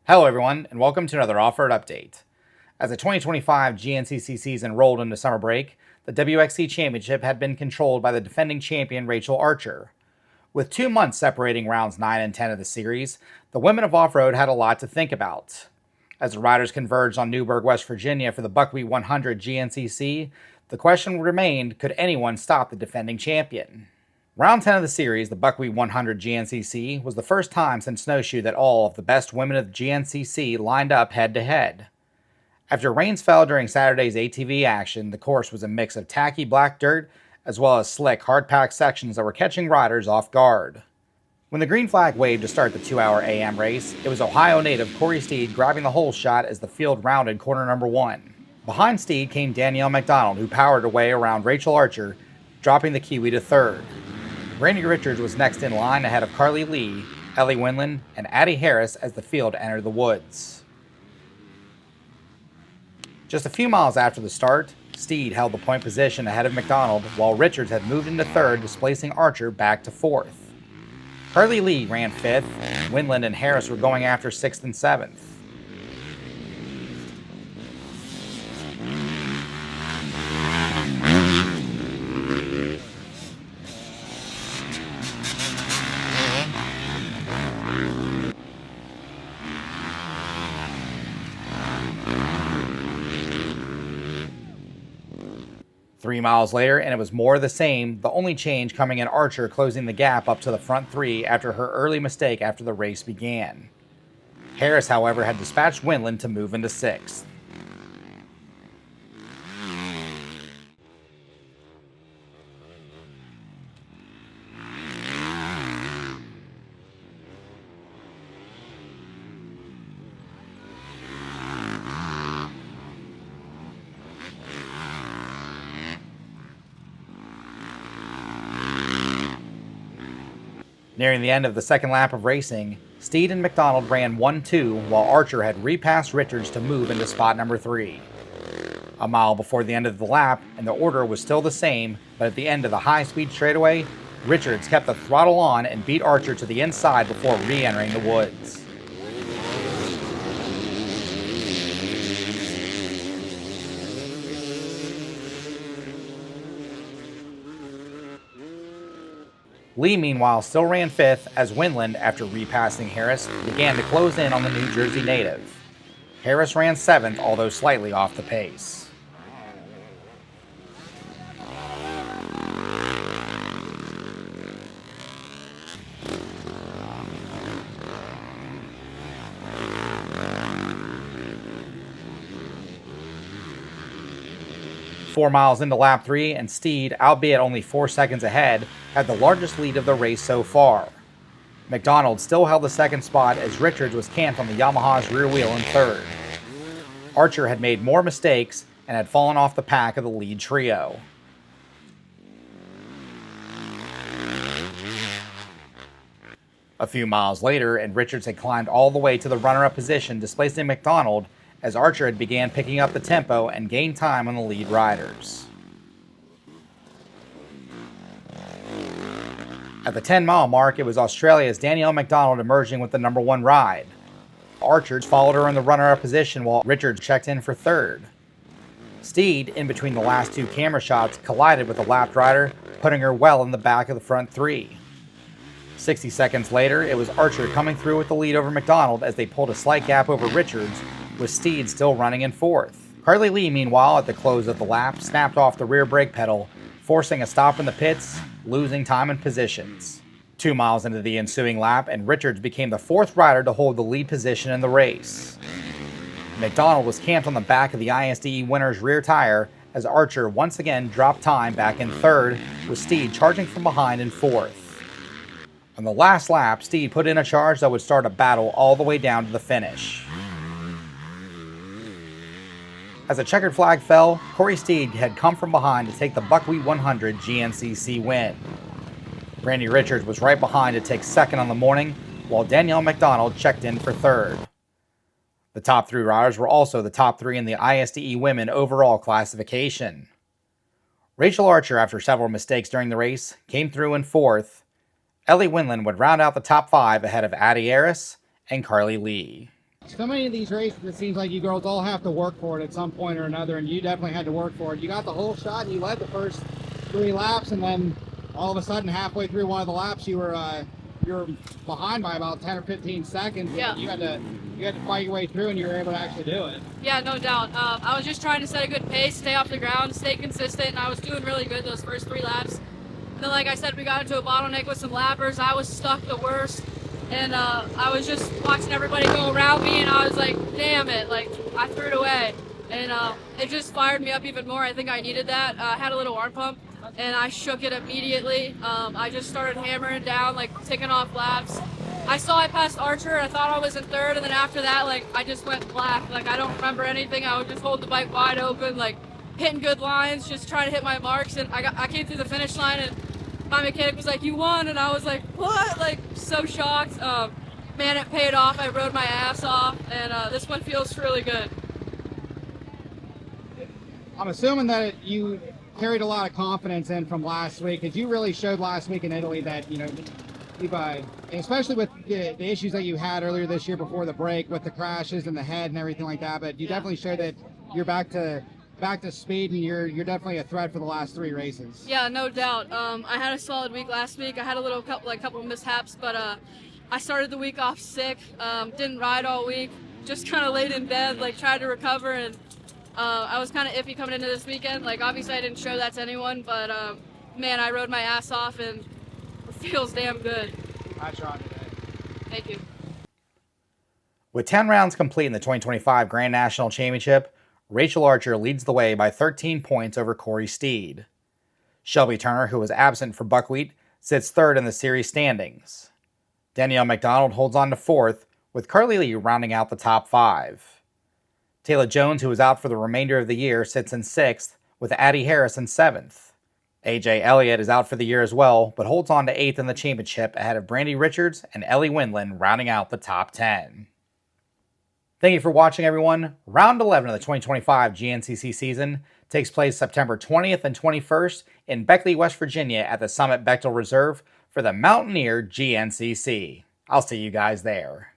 Hello everyone, and welcome to another off-road update. As the 2025 GNCC season rolled into summer break, the WXC Championship had been controlled by the defending champion Rachel Archer. With 2 months separating rounds 9 and 10 of the series, the women of off-road had a lot to think about. As the riders converged on Newburgh, West Virginia for the Buckwheat 100 GNCC, the question remained, could anyone stop the defending champion? Round 10 of the series, the Buckwheat 100 GNCC, was the first time since Snowshoe that all of the best women of the GNCC lined up head-to-head. After rains fell during Saturday's ATV action, the course was a mix of tacky black dirt as well as slick, hard-packed sections that were catching riders off guard. When the green flag waved to start the 2-hour AM race, it was Ohio native Korie Steede grabbing the hole shot as the field rounded corner number 1. Behind Steede came Danielle McDonald, who powered away around Rachel Archer, dropping the Kiwi to third. Brandy Richards was next in line ahead of Carly Lee, Ellie Winland, and Addie Harris as the field entered the woods. Just a few miles after the start, Steede held the point position ahead of McDonald, while Richards had moved into third, displacing Archer back to fourth. Carly Lee ran fifth, Winland and Harris were going after sixth and seventh. Three miles later, and it was more of the same, the only change coming in Archer closing the gap up to the front three after her early mistake after the race began. Harris, however, had dispatched Winland to move into sixth. Nearing the end of the second lap of racing, Steede and McDonald ran 1-2 while Archer had repassed Richards to move into spot number 3. A mile before the end of the lap, and the order was still the same, but at the end of the high-speed straightaway, Richards kept the throttle on and beat Archer to the inside before re-entering the woods. Lee, meanwhile, still ran fifth as Winland, after repassing Harris, began to close in on the New Jersey native. Harris ran seventh, although slightly off the pace. Four miles into lap 3, and Steede, albeit only 4 seconds ahead, had the largest lead of the race so far. McDonald still held the second spot as Richards was camped on the Yamaha's rear wheel in third. Archer had made more mistakes and had fallen off the pack of the lead trio. A few miles later, and Richards had climbed all the way to the runner-up position, displacing McDonald, as Archer had began picking up the tempo and gained time on the lead riders. At the 10-mile mark, it was Australia's Danielle McDonald emerging with the number 1 ride. Archer followed her in the runner-up position while Richards checked in for third. Steede, in between the last 2 camera shots, collided with the lapped rider, putting her well in the back of the front 3. 60 seconds later, it was Archer coming through with the lead over McDonald as they pulled a slight gap over Richards, with Steede still running in fourth. Carly Lee, meanwhile, at the close of the lap, snapped off the rear brake pedal, forcing a stop in the pits, losing time and positions. 2 miles into the ensuing lap, and Richards became the 4th rider to hold the lead position in the race. McDonald was camped on the back of the ISDE winner's rear tire as Archer once again dropped time back in third, with Steede charging from behind in fourth. On the last lap, Steede put in a charge that would start a battle all the way down to the finish. As the checkered flag fell, Korie Steede had come from behind to take the Buckwheat 100 GNCC win. Brandy Richards was right behind to take second on the morning, while Danielle McDonald checked in for third. The top 3 riders were also the top 3 in the ISDE women overall classification. Rachel Archer, after several mistakes during the race, came through in fourth. Ellie Winland would round out the top 5 ahead of Addie Harris and Carly Lee. So many of these races, it seems like you girls all have to work for it at some point or another, and you definitely had to work for it. You got the whole shot, and you led the first 3 laps, and then all of a sudden, halfway through one of the laps, you were behind by about 10 or 15 seconds. Yeah. You had to fight your way through, and you were able to actually do it. Yeah, no doubt. I was just trying to set a good pace, stay off the ground, stay consistent, and I was doing really good those first 3 laps. And then, like I said, we got into a bottleneck with some lappers. I was stuck the worst. And I was just watching everybody go around me, and I was like, damn it, like, I threw it away. And it just fired me up even more. I think I needed that. I had a little arm pump, and I shook it immediately. I just started hammering down, like, ticking off laps. I saw I passed Archer, I thought I was in 3rd, and then after that, like, I just went black. Like, I don't remember anything. I would just hold the bike wide open, like, hitting good lines, just trying to hit my marks, and I came through the finish line, and my mechanic was like, "You won," and I was like, "What?" Like, so shocked. Man, it paid off. I rode my ass off, and this one feels really good. I'm assuming that you carried a lot of confidence in from last week, because you really showed last week in Italy that, you know, you've, especially with the issues that you had earlier this year before the break with the crashes and the head and everything like that, but you definitely showed that you're back to speed, and you're definitely a threat for the last 3 races. Yeah, no doubt. I had a solid week last week. I had a couple of mishaps, but I started the week off sick. Didn't ride all week. Just kind of laid in bed, like, tried to recover, and I was kind of iffy coming into this weekend. Like, obviously I didn't show that to anyone, but man, I rode my ass off, and it feels damn good. Patron today. Thank you. With 10 rounds complete in the 2025 Grand National Championship, Rachel Archer leads the way by 13 points over Korie Steede. Shelby Turner, who was absent for Buckwheat, sits 3rd in the series standings. Danielle McDonald holds on to 4th, with Carly Lee rounding out the top 5. Taylor Jones, who is out for the remainder of the year, sits in 6th, with Addie Harris in 7th. AJ Elliott is out for the year as well, but holds on to 8th in the championship ahead of Brandy Richards and Ellie Windland rounding out the top 10. Thank you for watching, everyone. Round 11 of the 2025 GNCC season takes place September 20th and 21st in Beckley, West Virginia at the Summit Bechtel Reserve for the Mountaineer GNCC. I'll see you guys there.